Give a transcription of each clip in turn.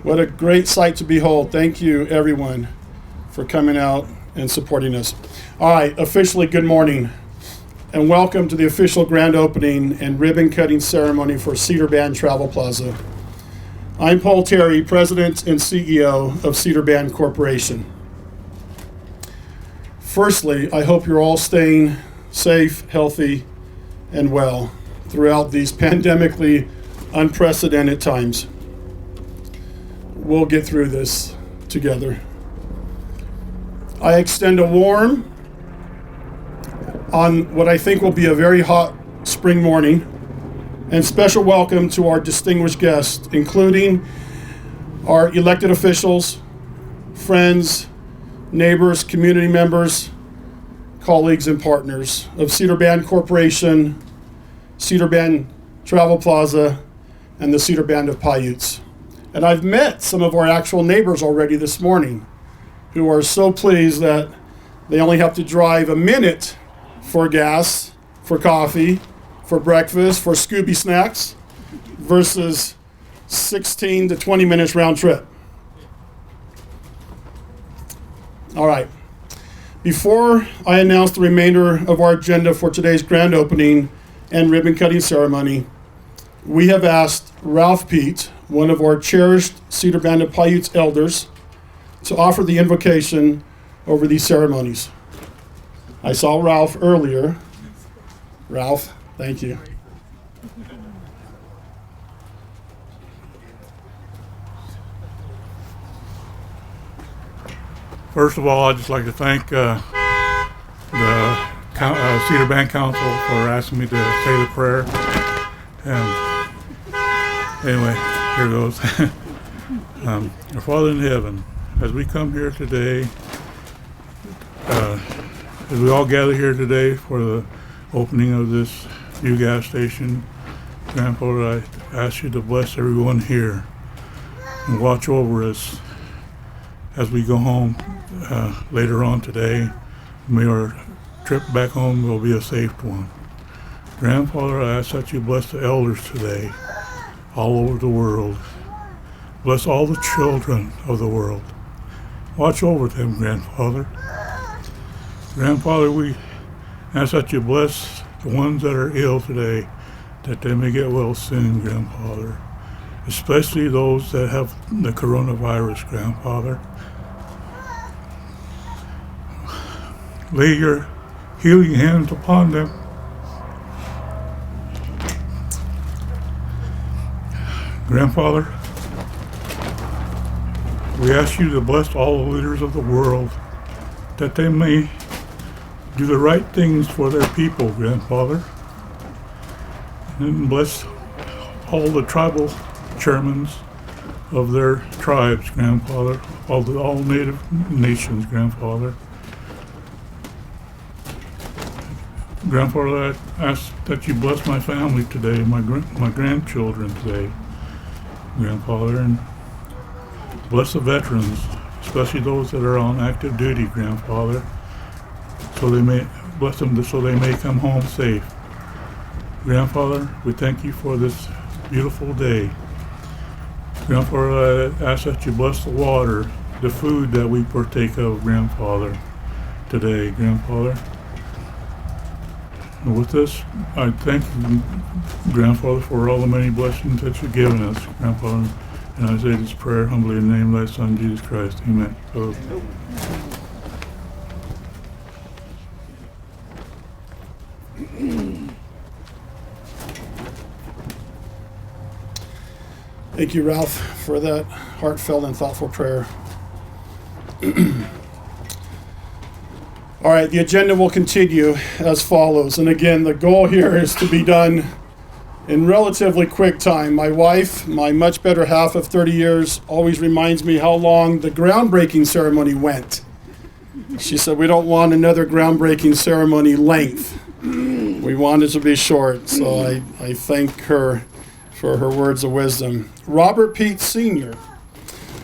What a great sight to behold. Thank you, everyone, for coming out and supporting us. All right, officially, good morning, and welcome to the official grand opening and ribbon cutting ceremony for Cedar Band Travel Plaza. I'm Paul Terry, President and CEO of Cedar Band Corporation. Firstly, I hope you're all staying safe, healthy, and well throughout these pandemically unprecedented times. We'll get through this together. I extend a warm, on what I think will be a very hot spring morning, and special welcome to our distinguished guests, including our elected officials, friends, neighbors, community members, colleagues, and partners of Cedar Band Corporation, Cedar Band Travel Plaza, and the Cedar Band of Paiutes. And I've met some of our actual neighbors already this morning who are so pleased that they only have to drive a minute for gas, for coffee, for breakfast, for Scooby snacks, versus 16 to 20 minutes round trip. All right. Before I announce the remainder of our agenda for today's grand opening and ribbon cutting ceremony, we have asked Ralph Pete, one of our cherished Cedar Band of Paiutes elders, to offer the invocation over these ceremonies. I saw Ralph earlier. Ralph, thank you. First of all, I'd just like to thank the Cedar Band Council for asking me to say the prayer. And anyway, here goes. Our Father in heaven, as we come here today, as we all gather here today for the opening of this new gas station, Grandpa, I ask you to bless everyone here and watch over us as we go home later on today. May our trip back home will be a safe one. Grandfather, I ask that you bless the elders today all over the world. Bless all the children of the world. Watch over them, Grandfather. Grandfather, we ask that you bless the ones that are ill today, that they may get well soon, Grandfather. Especially those that have the coronavirus, Grandfather. Lay your healing hands upon them. Grandfather, we ask you to bless all the leaders of the world, that they may do the right things for their people, Grandfather. And bless all the tribal chairmen of their tribes, Grandfather, all native nations, Grandfather. Grandfather, I ask that you bless my family today, my grandchildren today, Grandfather, and bless the veterans, especially those that are on active duty, Grandfather, so they may bless them so they may come home safe. Grandfather, we thank you for this beautiful day. Grandfather, I ask that you bless the water, the food that we partake of, Grandfather, today, Grandfather. And with this, I thank you, Grandfather, for all the many blessings that you've given us, Grandfather. And I say this prayer humbly in the name of thy Son, Jesus Christ. Amen. Thank you, Ralph, for that heartfelt and thoughtful prayer. All right, the agenda will continue as follows. And again, the goal here is to be done in relatively quick time. My wife, my much better half of 30 years, always reminds me how long the groundbreaking ceremony went. She said, we don't want another groundbreaking ceremony length. We want it to be short. So I thank her for her words of wisdom. Robert Pete Sr.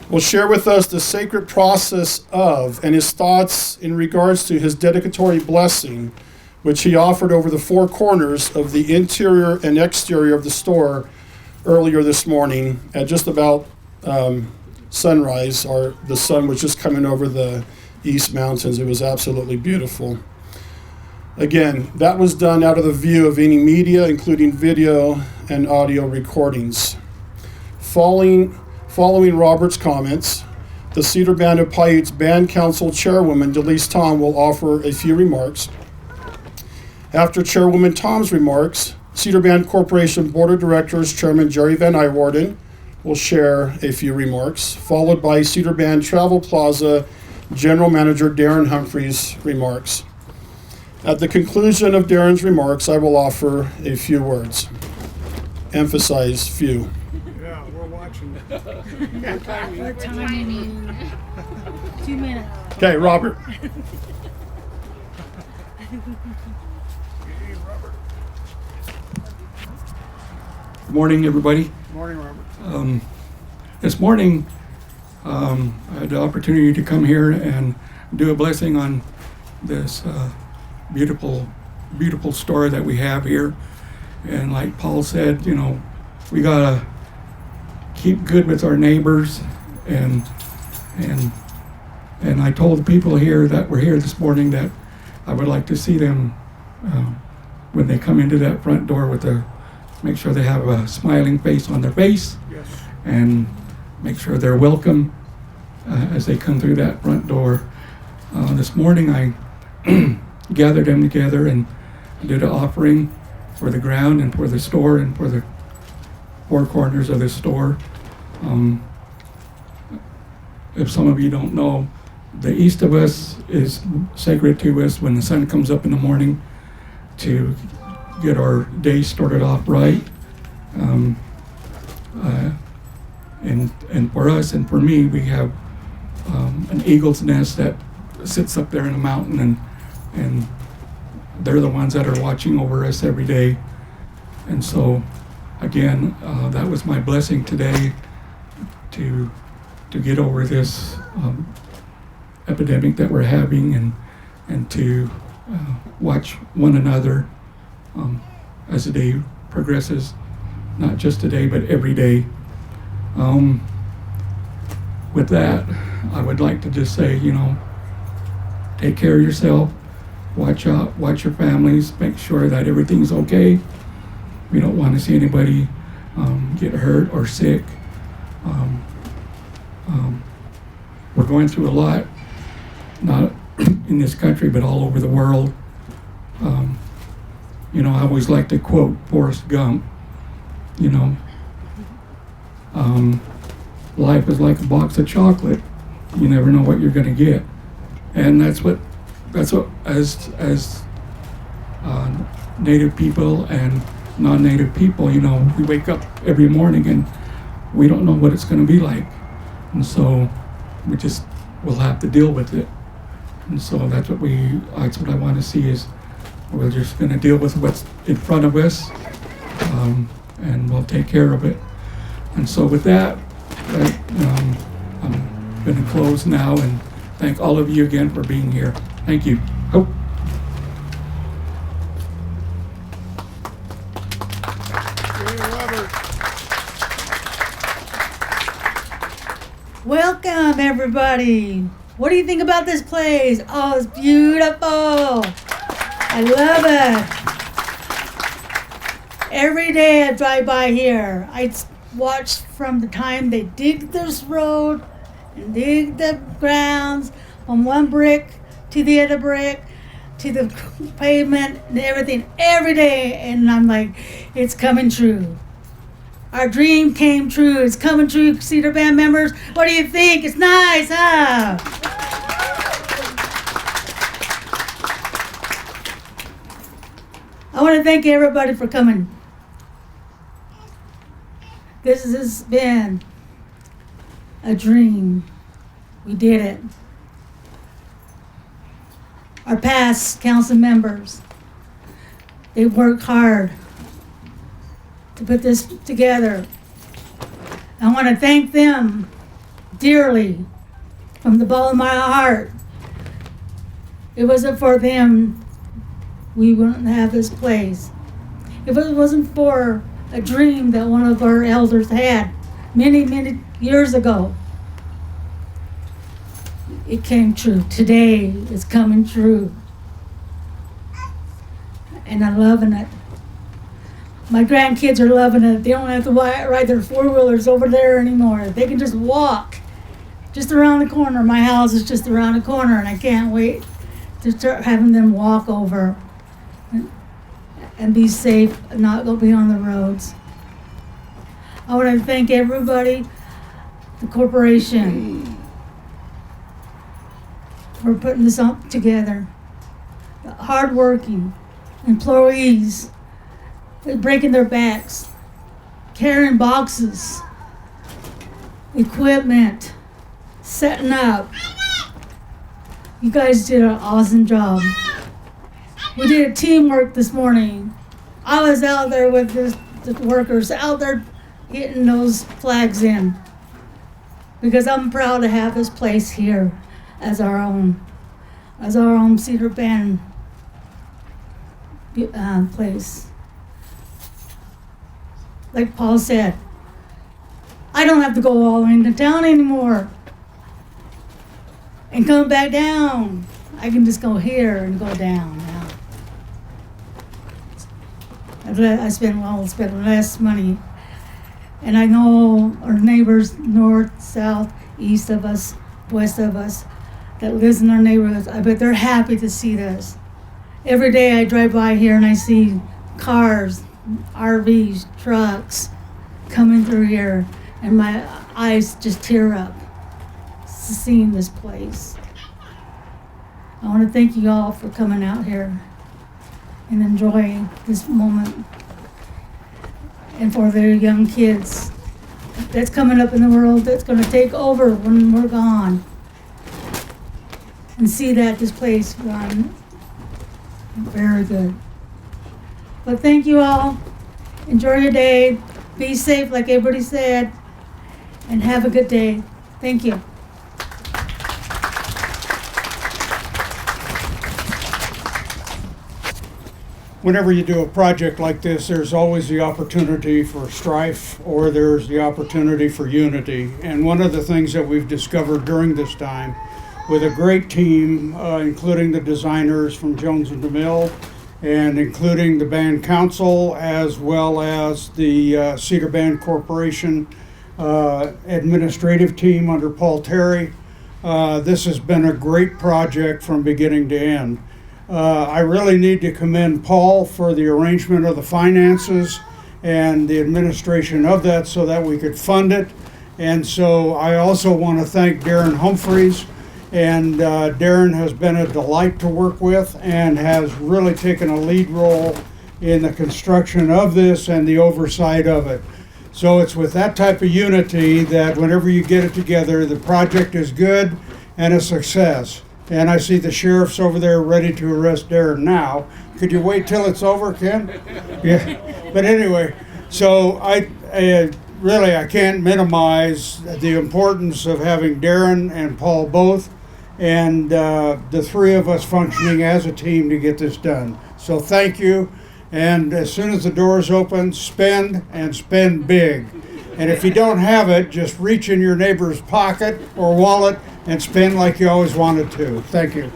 will share with us the sacred process of and his thoughts in regards to his dedicatory blessing, which he offered over the four corners of the interior and exterior of the store earlier this morning at just about sunrise. The sun was just coming over the East Mountains. It was absolutely beautiful. Again, that was done out of the view of any media, including video and audio recordings. Following Robert's comments, the Cedar Band of Paiutes Band Council Chairwoman Delise Tom will offer a few remarks. After Chairwoman Tom's remarks, Cedar Band Corporation Board of Directors Chairman Jerry Van Iwarden will share a few remarks, followed by Cedar Band Travel Plaza General Manager Darren Humphrey's remarks. At the conclusion of Darren's remarks, I will offer a few words. Emphasize few. Yeah, we're watching. We're timing. 2 minutes. Okay, Robert. Good morning, everybody. Morning, Robert. This morning, I had the opportunity to come here and do a blessing on this beautiful store that we have here. And like Paul said, we gotta keep good with our neighbors, and I told the people here that were here this morning that I would like to see them when they come into that front door make sure they have a smiling face on their face. Yes. And make sure they're welcome as they come through that front door. This morning I gathered them together and did an offering for the ground and for the store and for the four corners of the store. If some of you don't know, the east of us is sacred to us when the sun comes up in the morning to get our day started off right. And for us and for me, we have an eagle's nest that sits up there in the mountain, and they're the ones that are watching over us every day. And so, again, that was my blessing today to get over this epidemic that we're having, and to watch one another as the day progresses, not just today, but every day. With that, I would like to just say, take care of yourself, watch your families, make sure that everything's okay. We don't want to see anybody get hurt or sick. We're going through a lot, not in this country, but all over the world. I always like to quote Forrest Gump, life is like a box of chocolate. You never know what you're going to get. And that's what as Native people and non-Native people, we wake up every morning and we don't know what it's going to be like. And so we'll have to deal with it. And so that's what I want to see is we're just going to deal with what's in front of us, and we'll take care of it. And so with that, I'm going to close now and thank all of you again for being here. Thank you. Oh. Welcome, everybody. What do you think about this place? Oh, it's beautiful. I love it. Every day I drive by here, I watch from the time they dig this road and dig the grounds from one brick to the other brick to the pavement and everything every day, and I'm like, it's coming true. Our dream came true. It's coming true, Cedar Band members. What do you think? It's nice, huh? I want to thank everybody for coming. This has been a dream. We did it. Our past council members, they worked hard to put this together. I want to thank them dearly from the bottom of my heart. If it wasn't for them, we wouldn't have this place. If it wasn't for a dream that one of our elders had many, many years ago, it came true. Today is coming true. And I'm loving it. My grandkids are loving it. They don't have to ride their four-wheelers over there anymore. They can just walk just around the corner. My house is just around the corner, and I can't wait to start having them walk over and be safe and not go be on the roads. I want to thank everybody, the corporation, for putting this up together. The hardworking employees, they're breaking their backs, carrying boxes, equipment, setting up. You guys did an awesome job. We did a teamwork this morning. I was out there with the workers out there getting those flags in, because I'm proud to have this place here as our own Cedar Band place. Like Paul said, I don't have to go all the way into town anymore and come back down. I can just go here and go down now. I spend less money. And I know our neighbors, north, south, east of us, west of us, that lives in our neighborhoods, I bet they're happy to see this. Every day I drive by here and I see cars, RVs, trucks coming through here, and my eyes just tear up seeing this place. I want to thank you all for coming out here and enjoying this moment. And for their young kids that's coming up in the world that's going to take over when we're gone, and see that this place run very good. But thank you all. Enjoy your day. Be safe, like everybody said, and have a good day. Thank you. Whenever you do a project like this, there's always the opportunity for strife, or there's the opportunity for unity. And one of the things that we've discovered during this time, with a great team, including the designers from Jones and DeMille, and including the band council, as well as the Cedar Band Corporation administrative team under Paul Terry. This has been a great project from beginning to end. I really need to commend Paul for the arrangement of the finances and the administration of that so that we could fund it. And so I also want to thank Darren Humphreys. And Darren has been a delight to work with and has really taken a lead role in the construction of this and the oversight of it. So it's with that type of unity that whenever you get it together, the project is good and a success. And I see the sheriff's over there ready to arrest Darren now. Could you wait till it's over, Ken? Yeah. But anyway, so I can't minimize the importance of having Darren and Paul both, and the three of us functioning as a team to get this done. So thank you. And as soon as the doors open, spend and spend big. And if you don't have it, just reach in your neighbor's pocket or wallet and spend like you always wanted to. Thank you.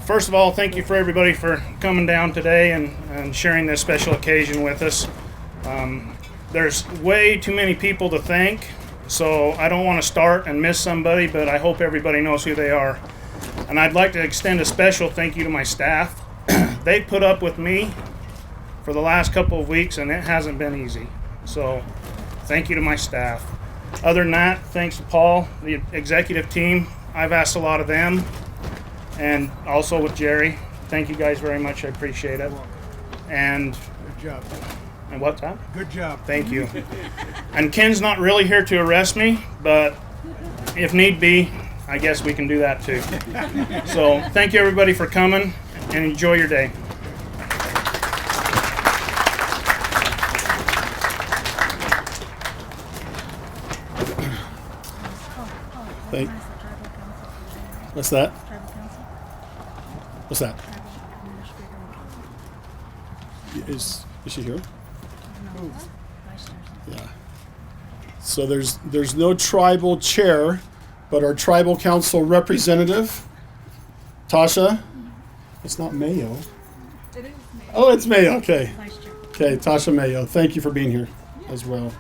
First of all, thank you for everybody for coming down today and sharing this special occasion with us. There's way too many people to thank, so I don't want to start and miss somebody, but I hope everybody knows who they are. And I'd like to extend a special thank you to my staff. They put up with me for the last couple of weeks, and it hasn't been easy. So thank you to my staff. Other than that, thanks to Paul, the executive team. I've asked a lot of them, and also with Jerry. Thank you guys very much. I appreciate it. And Good job. And what's that? Good job. Thank you. And Ken's not really here to arrest me, but if need be, I guess we can do that too. So thank you everybody for coming, and enjoy your day. What's that? What's that? Is she here? Yeah. So there's no tribal chair, but our tribal council representative, Tasha. It's not Mayo. It is Mayo. Oh, it's Mayo. Okay. Okay, Tasha Mayo. Thank you for being here as well.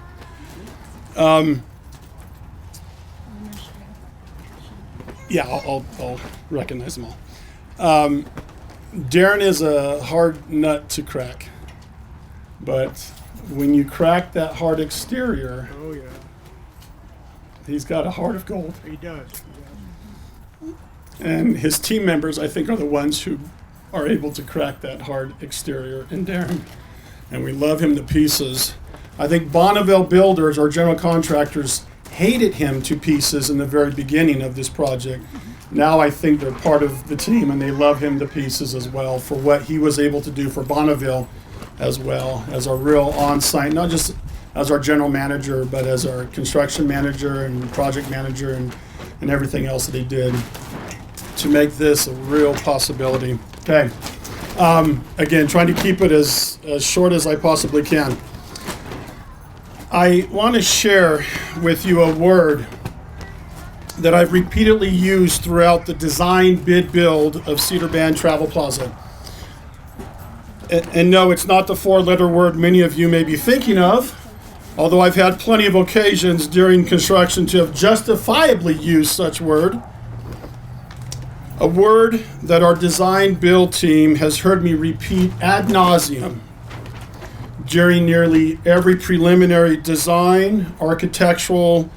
Yeah, I'll recognize them all. Darren is a hard nut to crack, but when you crack that hard exterior, Oh, yeah, he's got a heart of gold. he does. And his team members, I think, are the ones who are able to crack that hard exterior in Darren. And we love him to pieces. I think Bonneville Builders, our general contractors, hated him to pieces in the very beginning of this project. Now I think they're part of the team and they love him to pieces as well for what he was able to do for Bonneville as well as our real on-site, not just as our general manager, but as our construction manager and project manager and everything else that he did to make this a real possibility. Okay. Again, trying to keep it as short as I possibly can. I want to share with you a word that I've repeatedly used throughout the design, bid, build of Cedar Band Travel Plaza. And no, it's not the four-letter word many of you may be thinking of, although I've had plenty of occasions during construction to have justifiably used such word. A word that our design build team has heard me repeat ad nauseum during nearly every preliminary design, architectural,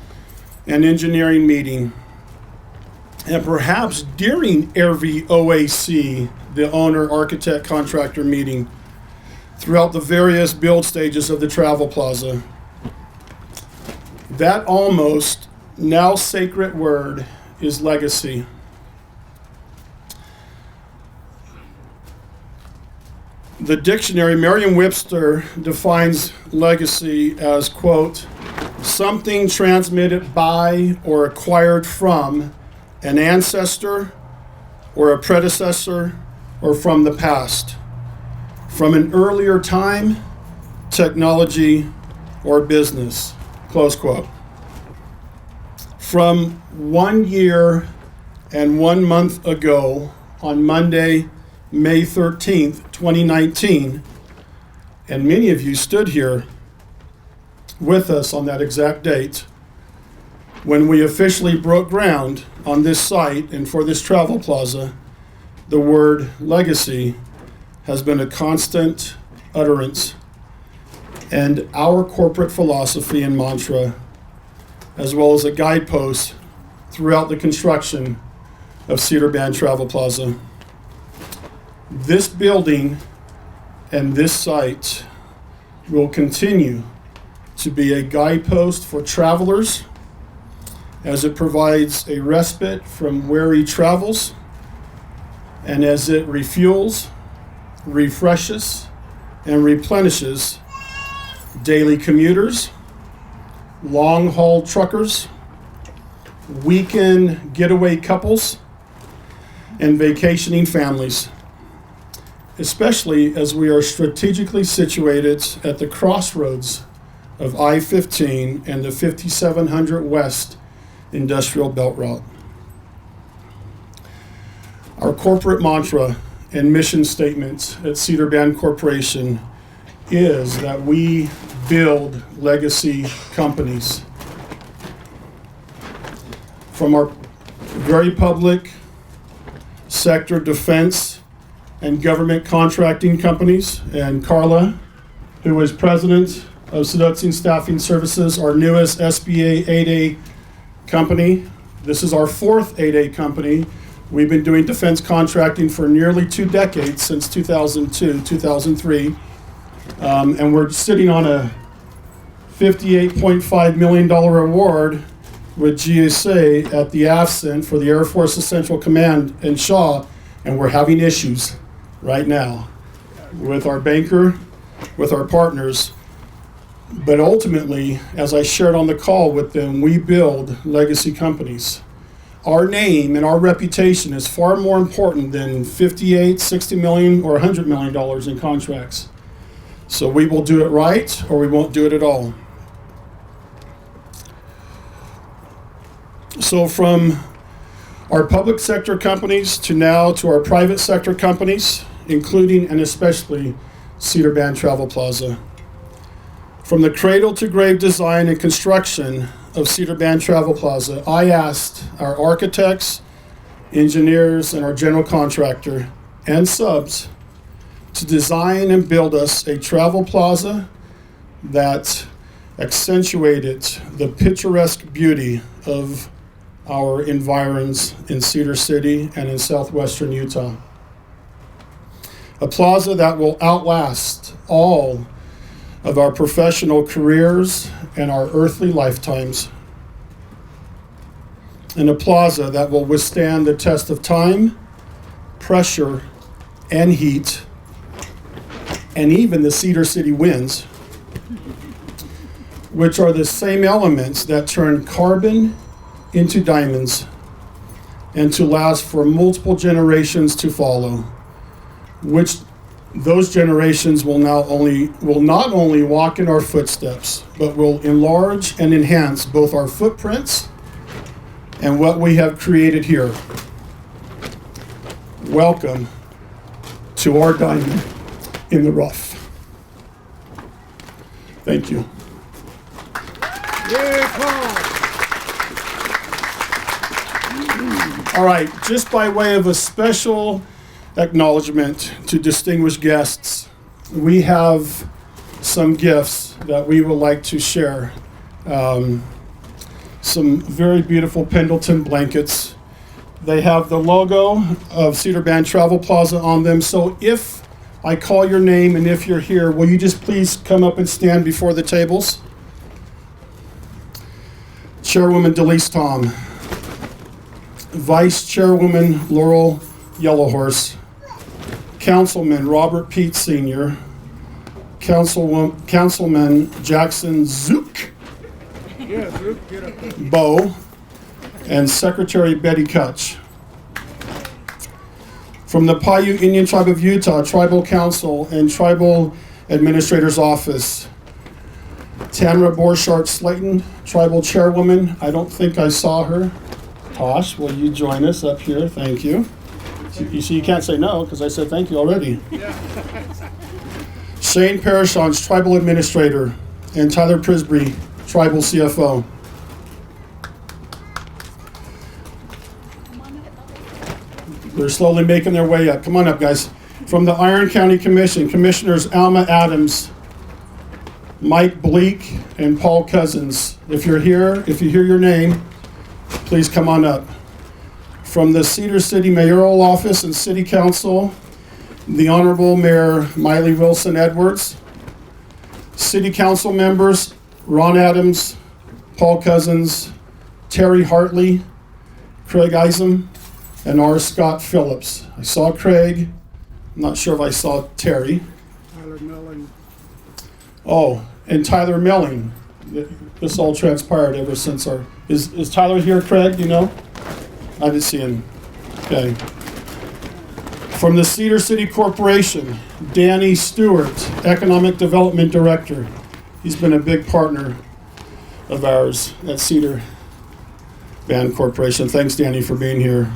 and engineering meeting, and perhaps during every OAC, the owner, architect, contractor meeting, throughout the various build stages of the Travel Plaza. That almost now sacred word is legacy. The dictionary, Merriam-Webster, defines legacy as, quote, something transmitted by or acquired from an ancestor or a predecessor or from the past, from an earlier time, technology, or business, close quote. From 1 year and 1 month ago, on Monday, May 13th, 2019, and many of you stood here with us on that exact date when we officially broke ground on this site and for this travel plaza. The word legacy has been a constant utterance and our corporate philosophy and mantra, as well as a guidepost throughout the construction of Cedar Band Travel Plaza. This building and this site will continue to be a guidepost for travelers as it provides a respite from weary travels and as it refuels, refreshes, and replenishes daily commuters, long-haul truckers, weekend getaway couples, and vacationing families, especially as we are strategically situated at the crossroads of I-15 and the 5700 West Industrial Belt Route. Our corporate mantra and mission statement at Cedar Band Corporation is that we build legacy companies. From our very public sector defense and government contracting companies, and Carla, who is president of Seducing Staffing Services, our newest SBA 8A company. This is our fourth 8A company. We've been doing defense contracting for nearly 2 decades, since 2002, 2003. And we're sitting on a $58.5 million award with GSA at the AFCENT for the Air Force's Central Command in Shaw, and we're having issues right now with our banker, with our partners. But ultimately, as I shared on the call with them, we build legacy companies. Our name and our reputation is far more important than 58, 60 million, or $100 million in contracts. So we will do it right, or we won't do it at all. So from our public sector companies to now to our private sector companies, including and especially Cedar Band Travel Plaza. From the cradle to grave design and construction of Cedar Band Travel Plaza, I asked our architects, engineers, and our general contractor and subs to design and build us a travel plaza that accentuated the picturesque beauty of our environs in Cedar City and in southwestern Utah. A plaza that will outlast all of our professional careers and our earthly lifetimes. And a plaza that will withstand the test of time, pressure, and heat, and even the Cedar City winds, which are the same elements that turn carbon into diamonds and to last for multiple generations to follow, which those generations will not only walk in our footsteps, but will enlarge and enhance both our footprints and what we have created here. Welcome to our diamond in the rough. Thank you. All right, just by way of a special acknowledgement to distinguished guests, we have some gifts that we would like to share. Some very beautiful Pendleton blankets. They have the logo of Cedar Band Travel Plaza on them. So if I call your name and if you're here, will you just please come up and stand before the tables? Chairwoman Delise Tom. Vice Chairwoman Laurel Yellowhorse. Councilman Robert Pete Sr., Councilman Jackson Zook, Bow, and Secretary Betty Kutch. From the Paiute Indian Tribe of Utah, Tribal Council and Tribal Administrator's Office, Tamara Borchardt Slayton, Tribal Chairwoman. I don't think I saw her. Tosh, will you join us up here? Thank you. You see, you can't say no because I said thank you already. Shane Parashon's Tribal Administrator, and Tyler Prisbrey, Tribal CFO. They're slowly making their way up. Come on up, guys. From the Iron County Commission, Commissioners Alma Adams, Mike Bleak, and Paul Cousins. If you're here, if you hear your name, please come on up. From the Cedar City Mayoral Office and City Council, the Honorable Mayor Miley Wilson Edwards. City Council members Ron Adams, Paul Cousins, Terry Hartley, Craig Isom, and R. Scott Phillips. I saw Craig. I'm not sure if I saw Terry. Tyler Melling. Oh, and Tyler Melling. This all transpired ever since our... Is Tyler here, Craig? Do you know? I didn't see him. Okay. From the Cedar City Corporation, Danny Stewart, Economic Development Director. He's been a big partner of ours at Cedar Band Corporation. Thanks, Danny, for being here.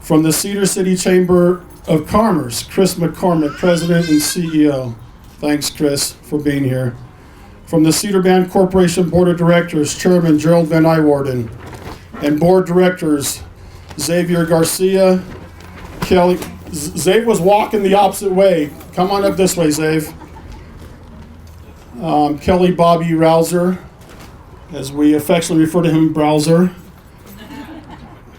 From the Cedar City Chamber of Commerce, Chris McCormick, President and CEO. Thanks, Chris, for being here. From the Cedar Band Corporation Board of Directors, Chairman Gerald Van Iwarden, and Board Directors Xavier Garcia, Kelly. Zave was walking the opposite way. Come on up this way, Zave. Kelly Bobby Rouser, as we affectionately refer to him, Browser.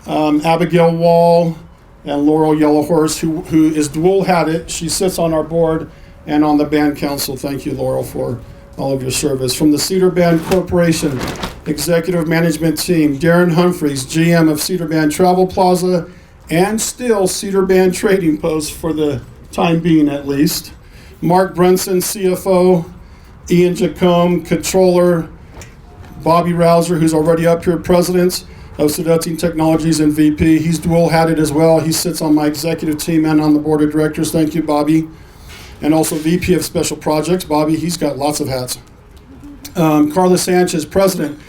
Abigail Wall and Laurel Yellowhorse, who is dual-hatted. She sits on our board and on the band council. Thank you, Laurel, for all of your service. From the Cedar Band Corporation Executive Management Team, Darren Humphreys, GM of Cedar Band Travel Plaza, and still Cedar Band Trading Post for the time being at least. Mark Brunson, CFO, Ian Jacome, Controller, Bobby Rouser, who's already up here, President of Seducting Technologies and VP. He's dual-hatted as well. He sits on my executive team and on the board of directors. Thank you, Bobby. and also VP of Special Projects. Bobby, he's got lots of hats. Carla Sanchez, President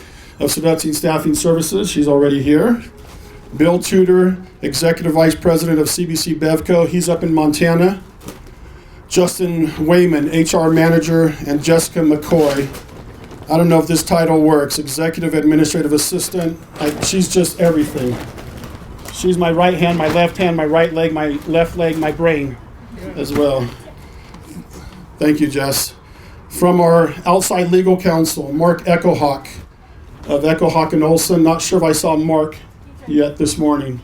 of Cedar Staffing Services. She's already here. Bill Tudor, Executive Vice President of CBC Bevco. He's up in Montana. Justin Wayman, HR Manager, and Jessica McCoy. I don't know if this title works. Executive Administrative Assistant. She's just everything. She's my right hand, my left hand, my right leg, my left leg, my brain as well. Thank you, Jess. From our outside legal counsel, Mark Echohawk of Echohawk and Olson. Not sure if I saw Mark yet this morning.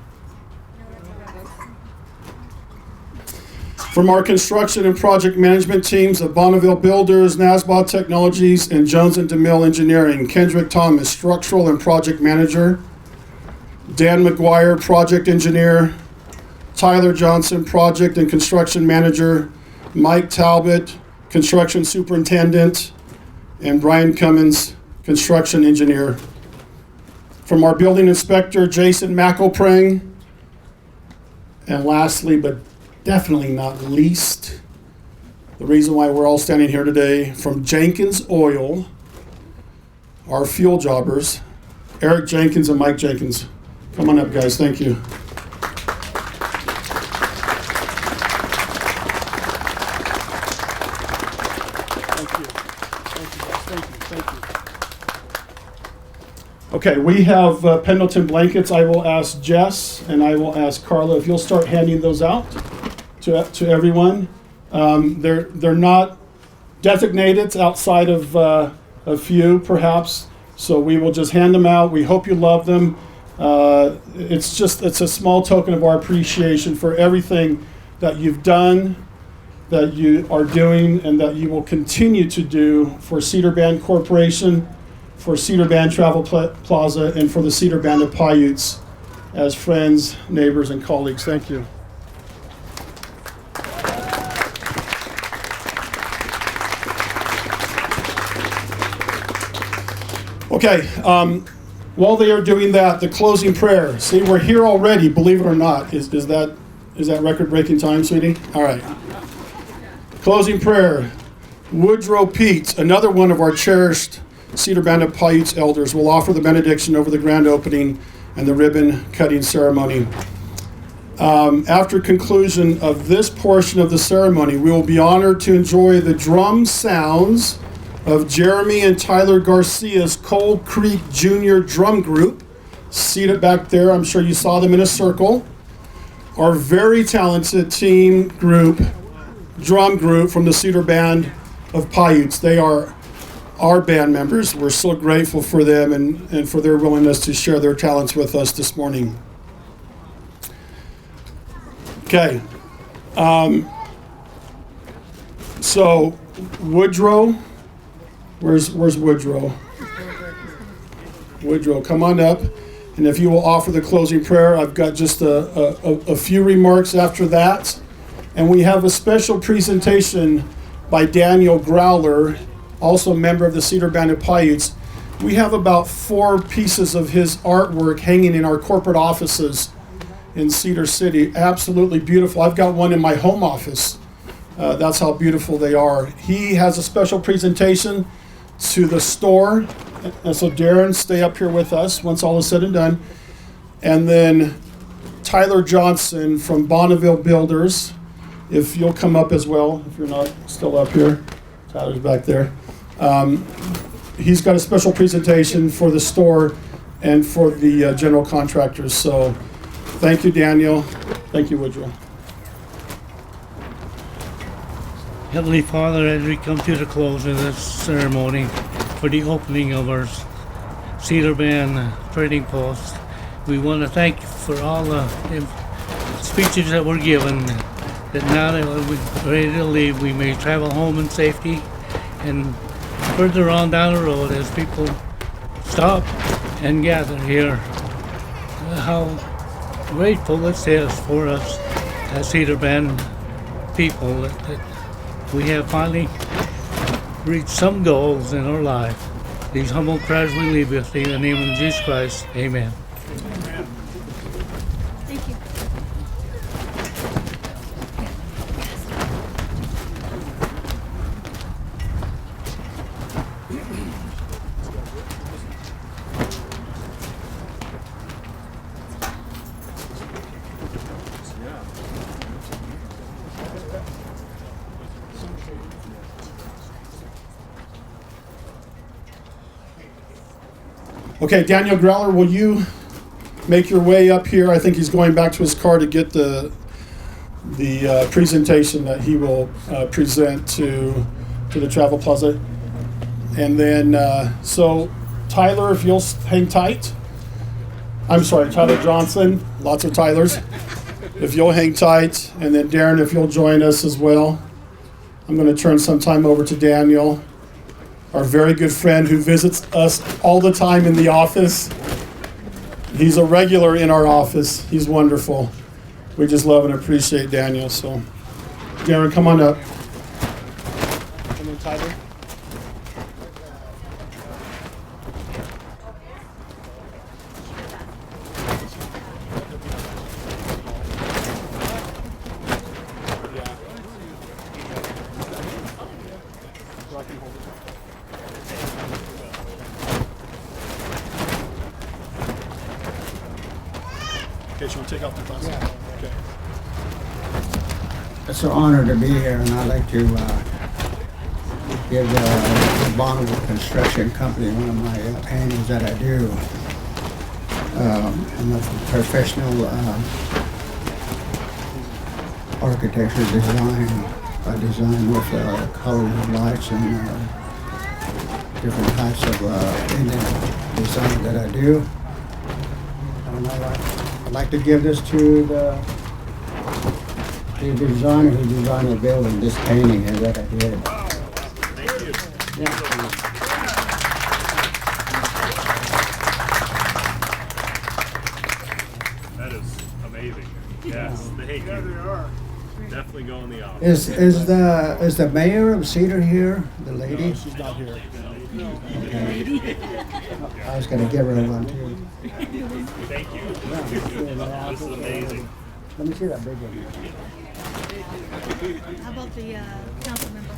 From our construction and project management teams of Bonneville Builders, Nasbaugh Technologies, and Jones and DeMille Engineering, Kendrick Thomas, Structural and Project Manager, Dan McGuire, Project Engineer, Tyler Johnson, Project and Construction Manager, Mike Talbot, Construction Superintendent, and Brian Cummins, Construction Engineer. From our building inspector, Jason McElprang, and lastly, but definitely not least, the reason why we're all standing here today, from Jenkins Oil, our fuel jobbers, Eric Jenkins and Mike Jenkins. Come on up, guys. Thank you. Okay, we have Pendleton blankets. I will ask Jess and I will ask Carla if you'll start handing those out to everyone. They're not designated outside of a few, perhaps, so we will just hand them out. We hope you love them. It's a small token of our appreciation for everything that you've done, that you are doing, and that you will continue to do for Cedar Band Corporation, for Cedar Band Travel Plaza, and for the Cedar Band of Paiutes as friends, neighbors, and colleagues. Thank you. Okay, while they are doing that, the closing prayer. See, we're here already, believe it or not. Is that record-breaking time, sweetie? All right. Closing prayer. Woodrow Pete, another one of our cherished Cedar Band of Paiutes elders, will offer the benediction over the grand opening and the ribbon-cutting ceremony. After conclusion of this portion of the ceremony, we will be honored to enjoy the drum sounds of Jeremy and Tyler Garcia's Cold Creek Junior Drum Group, seated back there. I'm sure you saw them in a circle. Our very talented drum group from the Cedar Band of Paiutes. They are our band members. We're so grateful for them and for their willingness to share their talents with us this morning. Okay. So Woodrow, where's Woodrow? Woodrow, come on up. And if you will offer the closing prayer, I've got just a few remarks after that. And we have a special presentation by Daniel Growler, also a member of the Cedar Band of Paiutes. We have about 4 pieces of his artwork hanging in our corporate offices in Cedar City. Absolutely beautiful. I've got one in my home office. That's how beautiful they are. He has a special presentation to the store. And so Darren, stay up here with us once all is said and done. And then Tyler Johnson from Bonneville Builders, if you'll come up as well, if you're not still up here. Tyler's back there. He's got a special presentation for the store and for the general contractors. So thank you, Daniel. Thank you, Woodrow. Heavenly Father, as we come to the close of this ceremony for the opening of our Cedar Band trading post, we want to thank you for all the speeches that were given, that now that we're ready to leave, we may travel home in safety, and further on down the road as people stop and gather here, how grateful this is for us as Cedar Band people that we have finally reached some goals in our life. These humble prayers we leave with thee in the name of Jesus Christ. Amen. Thank you. Okay, Daniel Greller, will you make your way up here? I think he's going back to his car to get the presentation that he will present to the Travel Plaza. And then, so Tyler, if you'll hang tight. I'm sorry, Tyler Johnson, lots of Tylers. If you'll hang tight, and then Darren, if you'll join us as well. I'm going to turn some time over to Daniel, our very good friend who visits us all the time in the office. He's a regular in our office. He's wonderful. We just love and appreciate Daniel. So, Darren, come on up. And then Tyler. Okay, should we take off the glasses? Yeah. Okay. It's an honor to be here, and I'd like to give the Bonneville Construction Company one of my paintings that I do. I'm a professional architecture design. I design with colors and lights and different types of design that I do. And I'd like to give this to the designer who designed the building, this painting here that I did. Thank you. Yeah. That is amazing. Yes, thank you. Definitely go in the office. Is the mayor of Cedar here? The lady? No, she's not here. Okay. I was gonna give her one too. Thank you. Yeah, This is amazing. let me see that big one. How about the council member?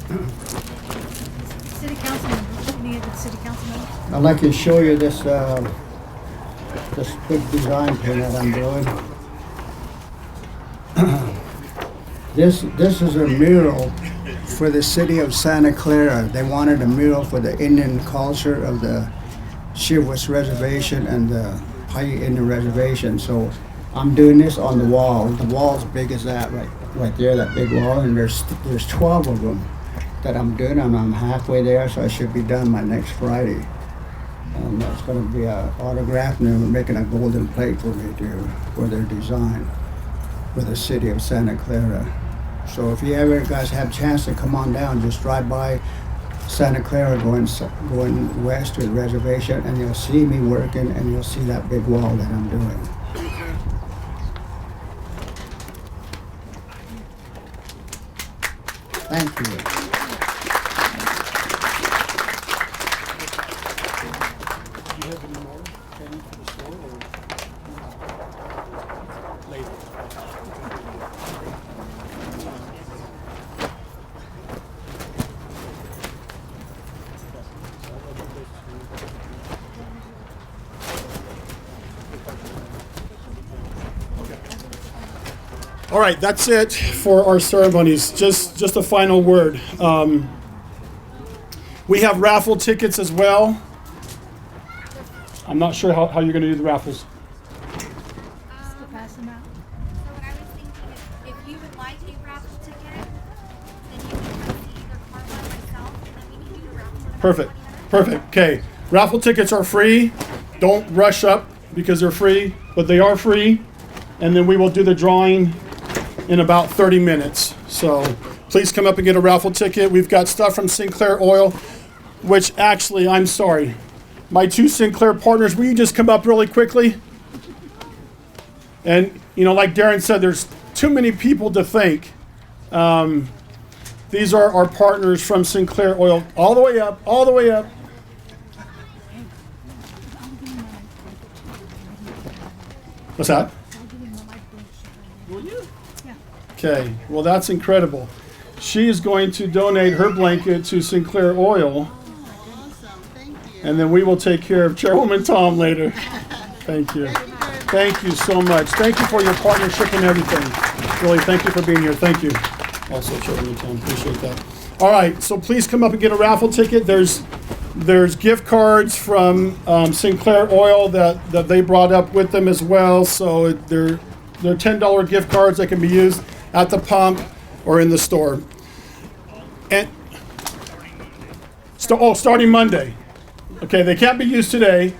City council member, any of the city council members? I'd like to show you this this big design thing that I'm doing. This is a mural for the city of Santa Clara. They wanted a mural for the Indian culture of the Chivas Reservation and the Paiute Indian Reservation. So I'm doing this on the wall. The wall's big as that right there, that big wall, and there's 12 of them that I'm doing, and I'm halfway there, so I should be done by next Friday. And it's going to be an autograph, and they're making a golden plate for me for their design for the city of Santa Clara. So if you ever guys have a chance to come on down, just drive by Santa Clara going west to the reservation, and you'll see me working, and you'll see that big wall that I'm doing. Thank you. Do you have any more training for the store or later? All right, that's it for our ceremonies. Just a final word. We have raffle tickets as well. I'm not sure how you're going to do the raffles. Just to pass them out. So what I was thinking is, if you would like a raffle ticket, then you can come see either Carla or myself, and then we can do the raffle for the Perfect. 20 minutes. Perfect. Okay. Raffle tickets are free. Don't rush up because they're free, but they are free. And then we will do the drawing in about 30 minutes. So please come up and get a raffle ticket. We've got stuff from Sinclair Oil, which actually, I'm sorry. My two Sinclair partners, will you just come up really quickly? And, like Darren said, there's too many people to thank. These are our partners from Sinclair Oil, all the way up, all the way up. What's that? Okay, well, that's incredible. She is going to donate her blanket to Sinclair Oil. And then we will take care of Chairwoman Tom later. Thank you. Thank you so much. Thank you for your partnership and everything. Really, thank you for being here. Thank you. Also, Chairwoman Tom, appreciate that. All right, so please come up and get a raffle ticket. There's There's gift cards from Sinclair Oil that they brought up with them as well. So they're $10 gift cards that can be used at the pump or in the store. And starting Monday. Okay, they can't be used today,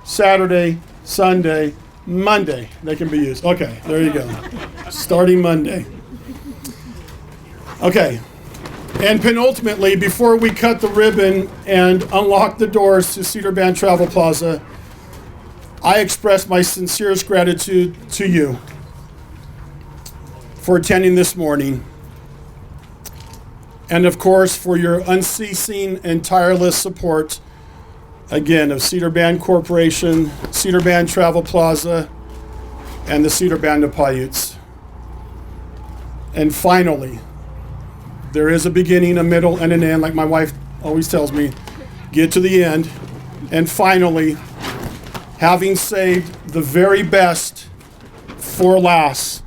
Saturday, Sunday, Monday. They can be used. Okay, there you go. Starting Monday. Okay. And penultimately, before we cut the ribbon and unlock the doors to Cedar Band Travel Plaza, I express my sincerest gratitude to you for attending this morning. And of course, for your unceasing and tireless support, again, of Cedar Band Corporation, Cedar Band Travel Plaza, and the Cedar Band of Paiutes. And finally, there is a beginning, a middle, and an end, like my wife always tells me. Get to the end. And finally, having saved the very best for last,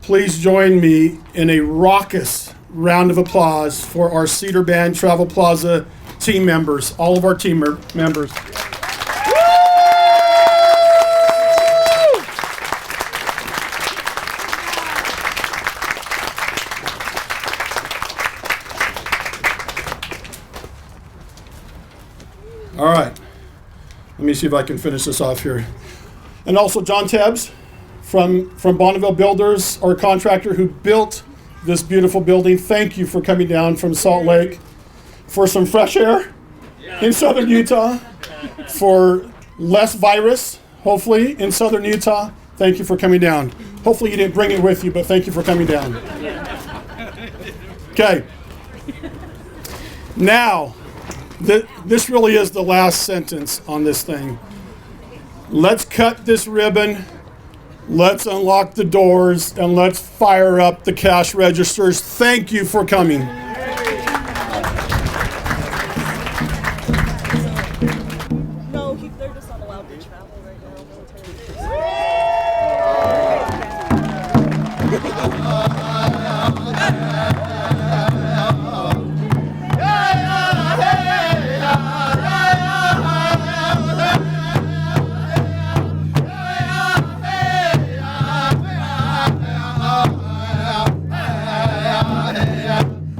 please join me in a raucous round of applause for our Cedar Band Travel Plaza team members, all of our team members. All right, let me see if I can finish this off here. And also John Tebbs from Bonneville Builders, our contractor who built this beautiful building. Thank you for coming down from Salt Lake for some fresh air in southern Utah, for less virus, hopefully, in southern Utah. Thank you for coming down. Hopefully you didn't bring it with you, but thank you for coming down. Okay. Now, this really is the last sentence on this thing. Let's cut this ribbon, let's unlock the doors, and let's fire up the cash registers. Thank you for coming. No, they're just not allowed to travel right now.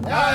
Yeah.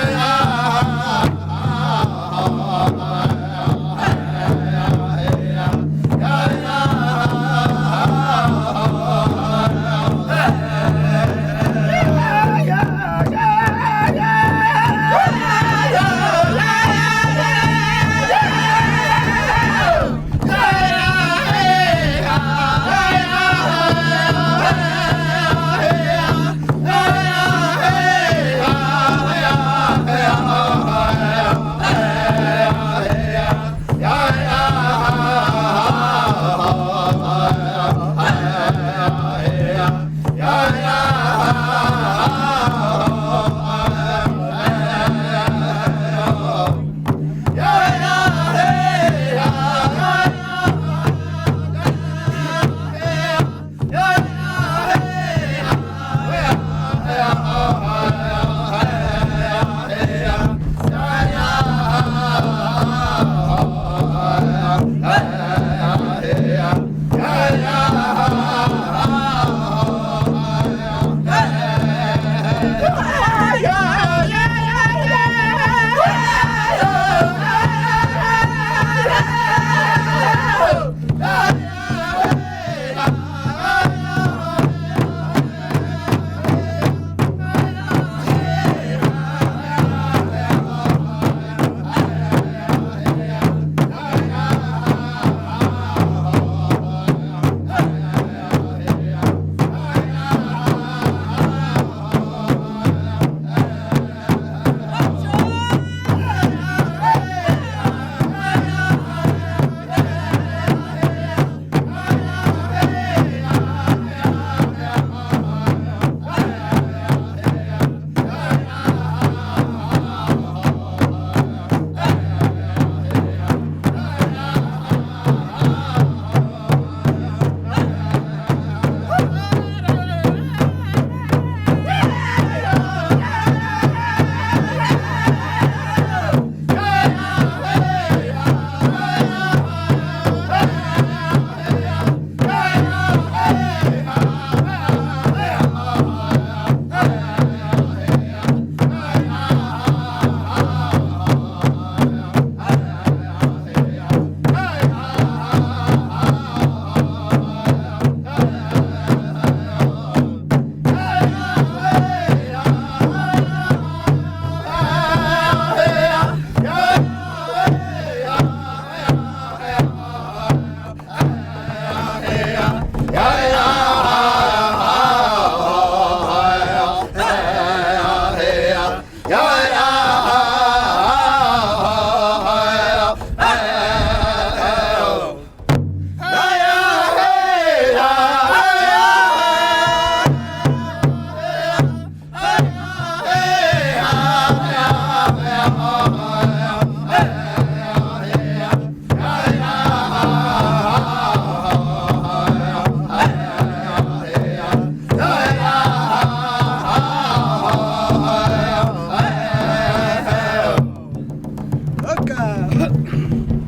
Hookah!